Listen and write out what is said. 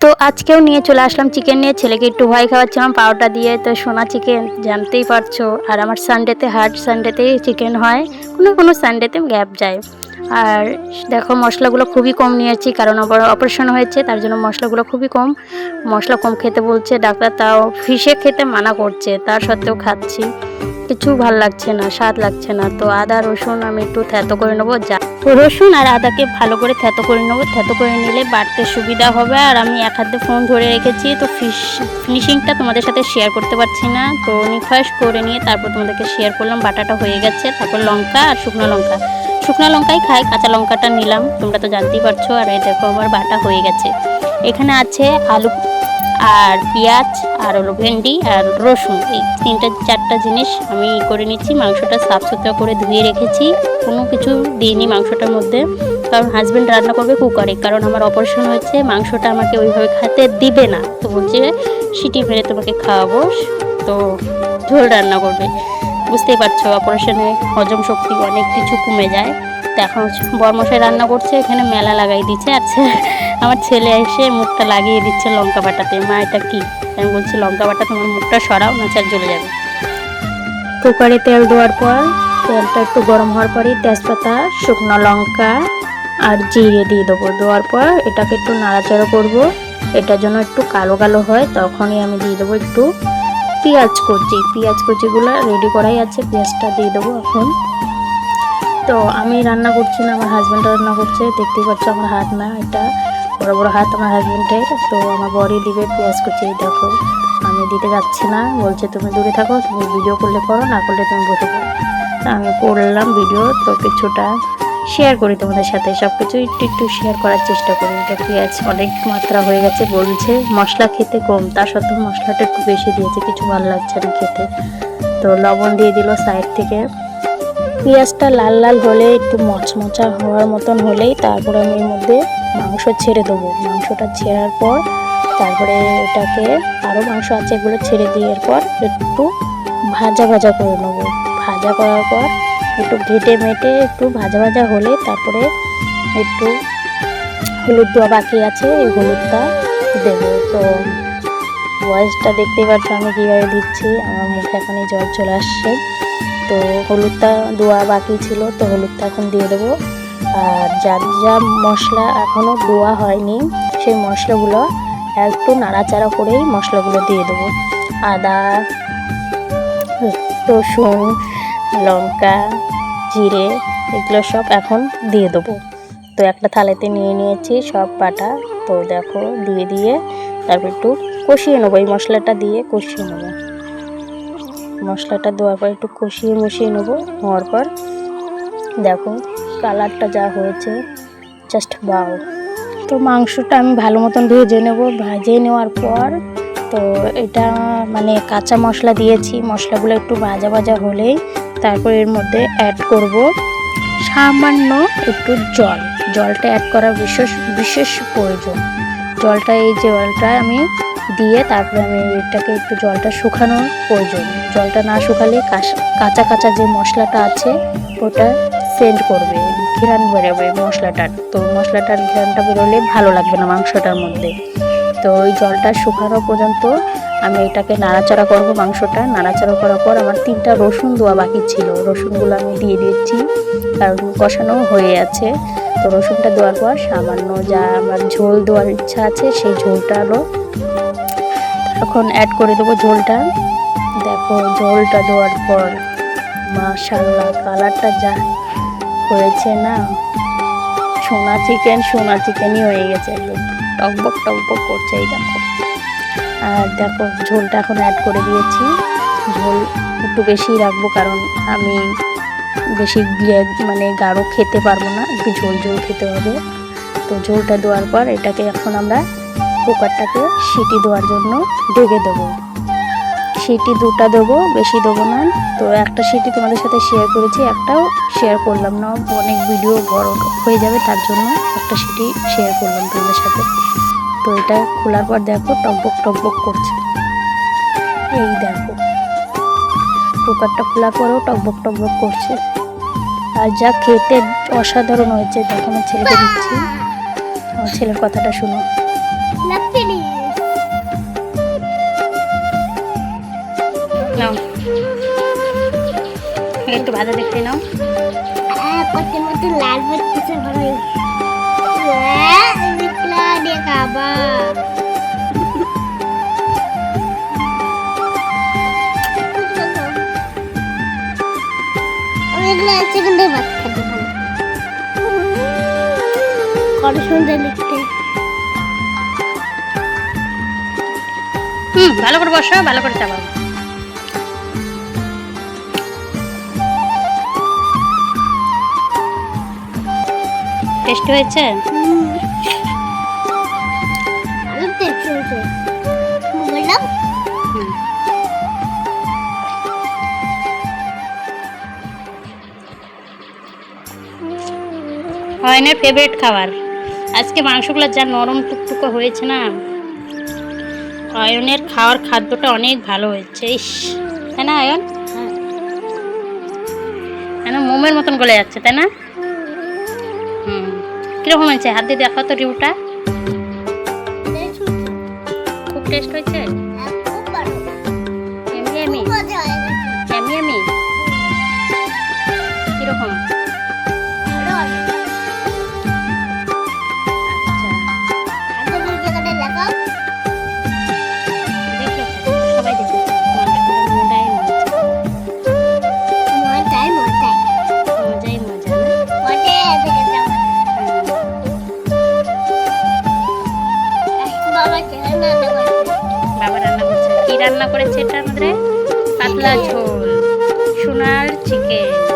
তো আজকেও নিয়ে চলে আসলাম চিকেন নিয়ে। ছেলেকে একটু ভয় খাওয়াচ্ছিলাম পাউডার দিয়ে। তো সোনা চিকেন জানতেই পারছো, আর আমার সানডেতে হাট সানডেতেই চিকেন হয়, কোনো কোনো সানডেতে গ্যাপ যায়। আর দেখো মশলাগুলো খুবই কম নিয়েছি, কারণ আবার অপারেশন হয়েছে, তার জন্য মশলাগুলো খুবই কম। মশলা কম খেতে বলছে ডাক্তার, তাও ফিশে খেতে মানা করছে, তার সত্ত্বেও খাচ্ছি। কিছু ভাল লাগছে না, স্বাদ লাগছে না। তো আদা রসুন আমি একটু থেতো করে নেবো। রসুন আর আদাকে ভালো করে থেতো করে নেবো। থেতো করে নিলে বাটতে সুবিধা হবে। আর আমি এক হাতে ফোন ধরে রেখেছি, তো ফিনিশিংটা তোমাদের সাথে শেয়ার করতে পারছি না। তো নিখয়েস করে নিয়ে তারপর তোমাদেরকে শেয়ার করলাম। বাটাটা হয়ে গেছে, তারপর লঙ্কা আর শুকনো লঙ্কাই খাই, কাঁচা লঙ্কাটা নিলাম, তোমরা তো জানতেই পারছো। আর এই দেখো আমার বাটা হয়ে গেছে। এখানে আছে আলু আর পেঁয়াজ আর হলো ভেন্ডি আর রসুন, এই চারটা জিনিস আমি করে নিচ্ছি। মাংসটা সাফ সুতরা করে ধুয়ে রেখেছি, কোনো কিছু দিইনি মাংসটার মধ্যে, কারণ হাজব্যান্ড রান্না করবে কুকারে। কারণ আমার অপারেশন হয়েছে, মাংসটা আমাকে ওইভাবে খেতে দিবে না, তো বলছে সিটি মেরে তোমাকে খাওয়াবো, তো ঝোল রান্না করবে। বুঝতেই পারছো অপারেশনে হজম শক্তি অনেক কিছু কমে যায়। তো এখন বরমশাই রান্না করছে, এখানে মেলা লাগাই দিচ্ছে। আচ্ছা, আমার ছেলে এসে মুখটা লাগিয়ে দিচ্ছে লঙ্কা বাটাতে। মা এটা কি? আমি বলছি লঙ্কা বাটা, তোমার মুখটা সরাও, না চার জ্বলে যাবে। কুকারে তেল দেওয়ার পর তেলটা একটু গরম হওয়ার পরই তেজপাতা, শুকনো লঙ্কা আর জিরে দিয়ে দেবো। দেওয়ার পর এটাকে একটু নাড়াচাড়া করবো, এটার জন্য একটু কালো কালো হয়, তখনই আমি দিয়ে দেবো একটু পেঁয়াজ কুচিগুলো রেডি করাই আছে, পেঁয়াজটা দিয়ে দেবো এখন। তো আমি রান্না করছি না, আমার হাজব্যান্ড রান্না করছে, দেখতেই পাচ্ছ আমার হাত না, এটা বড় বড় হাত আমার হাজব্যান্ডের। তো আমার বড়ি দিবে পেঁয়াজ কুচি, দেখো আমি দিতে যাচ্ছি না, বলছে তুমি দূরে থাকো, তুমি ভিডিও করলে করো, না করলে তুমি বসে করো। আমি করলাম ভিডিও, তো কিছুটা শেয়ার করি তোমাদের সাথে, সব কিছু একটু একটু শেয়ার করার চেষ্টা করি। এটা পেঁয়াজ অনেক মাত্রা হয়ে গেছে, বলছে মশলা খেতে কম, তার সত্ত্বেও মশলাটা একটু বেশি দিয়েছে, কিছু ভালো লাগছে না খেতে। তো লবণ দিয়ে দিল সাইড থেকে। পেঁয়াজটা লাল লাল হলে, একটু মচমচা হওয়ার মতন হলেই তারপরে আমি এর মধ্যে মাংস ছেড়ে দেবো। মাংসটা ছেড়ার পর তারপরে এটাকে, আরও মাংস আছে, এগুলো ছেড়ে দেওয়ার পর একটু ভাজা ভাজা করে নেবো। ভাজা করার পর একটু ঘেটে মেটে একটু ভাজা ভাজা হলে তারপরে একটু হলুদ দেওয়া বাকি আছে, এই হলুদটা দেবো। তো ভয়েসটা দেখতেই পাচ্ছ আমি কীভাবে দিচ্ছি, আমার মুখে এখনই জল চলে আসছে। তো হলুদটা দেওয়া বাকি ছিল, তো হলুদটা এখন দিয়ে দেবো। আর যা যা মশলা এখনও দেওয়া হয়নি, সেই মশলাগুলো একটু নাড়াচাড়া করেই মশলাগুলো দিয়ে দেবো। আদা, রসুন, লঙ্কা, জিরে, এগুলো সব এখন দিয়ে দেবো। তো একটা থালাতে নিয়ে নিয়েছি সব বাটা। তো দেখো দিয়ে তারপর একটু কষিয়ে নেবো, এই মশলাটা দিয়ে কষিয়ে নেবো। মশলাটা দেওয়ার পর একটু কষিয়ে নেবো। হওয়ার পর দেখো কালারটা যা হয়েছে, জাস্ট বাও। তো মাংসটা আমি ভালো মতন ভেজে নেবো। ভেজে নেওয়ার পর তো এটা মানে কাঁচা মশলা দিয়েছি, মশলাগুলো একটু ভাজা ভাজা হলেই তারপর এর মধ্যে অ্যাড করব সামান্য একটু জলটা অ্যাড করার বিশেষ প্রয়োজন। এই জলটা আমি দিয়ে তারপরে আমি এটাকে একটু জলটা শুকানোর প্রয়োজন। জলটা না শুকালে কাঁচা কাঁচা যে মশলাটা আছে ওটা সেন্ট করবে, ঘ্রাণ বেরোবে মশলাটার। তো মশলাটার ঘ্রাণটা বেরোলে ভালো লাগবে না মাংসটার মধ্যে। তো ওই জলটা শুকানো পর্যন্ত আমি এটাকে নাড়াচাড়া করবো। মাংসটা নাড়াচাড়া করার পর আমার 3টা রসুন দেওয়া বাকি ছিল, রসুনগুলো আমি দিয়ে দিচ্ছি, কারণ কষানো হয়ে আছে। তো রসুনটা দেওয়ার পর সামান্য যা আমার ঝোল দেওয়ার ইচ্ছা আছে সেই ঝোলটা আরও এখন অ্যাড করে দেবো ঝোলটা। দেখো ঝোলটা দেওয়ার পর মাশাআল্লাহ কালারটা যা হয়েছে না, সোনা চিকেনই হয়ে গেছে, টকবক করছে এই দেখো। আর দেখো ঝোলটা এখন অ্যাড করে দিয়েছি। ঝোল একটু বেশি রাখবো, কারণ আমি বেশি মানে গাঢ় খেতে পারবো না, একটু ঝোল খেতে হবে। তো ঝোলটা দেওয়ার পর এটাকে এখন আমরা কুকারটাকে সিটি দেওয়ার জন্য ঢেকে দেবো। সিটি 2টা দেবো, বেশি দেবো না। তো একটা সিটি তোমাদের সাথে শেয়ার করেছি, একটাও শেয়ার করলাম না, অনেক ভিডিও বড় হয়ে যাবে, তার জন্য একটা সিটি শেয়ার করলাম তোমাদের সাথে। তো এটা খোলার পর দেখো টকবক করছে, এই দেখো কুকারটা খোলার পরেও টকবক করছে। আর যা খেতে অসাধারণ হয়েছে, দেখো আমার ছেলেকে দিচ্ছি, আমার ছেলের কথাটা শুনো। একটু ভাজা দেখে নাও। পথের মধ্যে লাল হচ্ছে ভালোই দেখলা দিয়ে খাবা এগুলো চিকেন দিয়ে ভাত খেতে ভালো কত সুন্দর লিখতে ভালো করে বসো, ভালো করে চাপাও। টেস্টি হয়েছে? ভালো টেস্ট হয়েছে বললাম। অয়নের ফেভারিট খাবার। আজকে মাংসগুলো যা নরম টুকটুকো হয়েছে না, অয়নের খাওয়ার খাদ্যটা অনেক ভালো হয়েছে। ইস, তাই না অয়ন? কেন মোমের মতন গলে যাচ্ছে, তাই না? কিরকম হয়েছে? হাত দিয়ে দেখো তো রিউটা। খুব টেস্ট হয়েছে। এমি এমি এমি এমি কিরকম? সবাই দেখে মজাই মজা, বাবা রান্না করছে। কি রান্না করেছে? এটা আমাদের পাতলা ঝোল, সোনার চিকেন।